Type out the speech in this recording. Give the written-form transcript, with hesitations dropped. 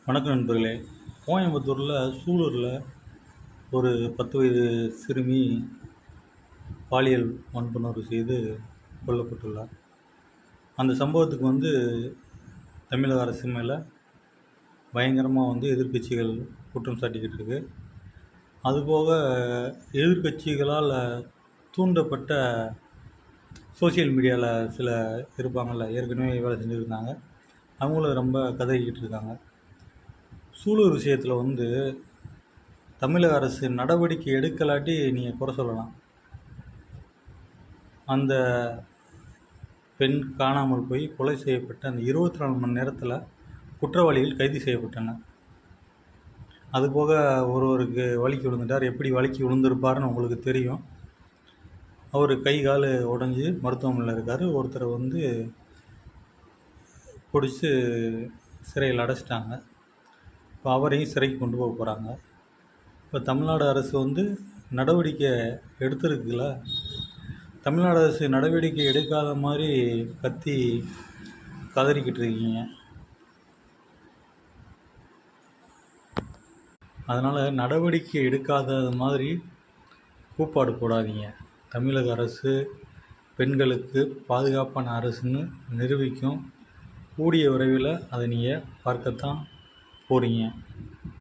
வணக்கம் நண்பர்களே. கோயம்புத்தூரில் சூலூரில் ஒரு 10 வயது சிறுமி பாலியல் வன்புணர்வு செய்து கொல்லப்பட்டுள்ளார். அந்த சம்பவத்துக்கு தமிழக அரசு மேலே பயங்கரமாக எதிர்க்கட்சிகள் குற்றம் சாட்டிக்கிட்டு இருக்கு. அதுபோக எதிர்க்கட்சிகளால் தூண்டப்பட்ட சோசியல் மீடியாவில் சில இருப்பாங்கள்ல, ஏற்கனவே வேலை செஞ்சுருந்தாங்க, அவங்களும் ரொம்ப கதறிக்கிட்டு இருக்காங்க. சூலூர் விஷயத்தில் தமிழக அரசு நடவடிக்கை எடுக்கலாட்டி நீங்கள் குறை சொல்லலாம். அந்த பெண் காணாமல் போய் கொலை செய்யப்பட்ட அந்த 24 மணி நேரத்தில் குற்றவாளிகள் கைது செய்யப்பட்டனர். அதுபோக ஒருவருக்கு வலிக்கு விழுந்துட்டார். எப்படி வலிக்கு விழுந்திருப்பாருன்னு உங்களுக்கு தெரியும். அவர் கை கால் உடஞ்சி மருத்துவமனையில் இருக்கார். ஒருத்தரை பிடிச்சி சிறையில் அடைச்சிட்டாங்க. இப்போ அவரையும் சிறைக்கு கொண்டு போக போகிறாங்க. இப்போ தமிழ்நாடு அரசு நடவடிக்கை எடுத்திருக்குல்ல. தமிழ்நாடு அரசு நடவடிக்கை எடுக்காத மாதிரி கதறிக்கிட்டு இருக்கீங்க. அதனால் நடவடிக்கை எடுக்காத மாதிரி கூப்பாடு போடாதீங்க. தமிழக அரசு பெண்களுக்கு பாதுகாப்பான அரசுன்னு நிரூபிக்கும். கூடிய விரைவில் அதை நீங்கள் பார்க்கத்தான் போகிறீங்க.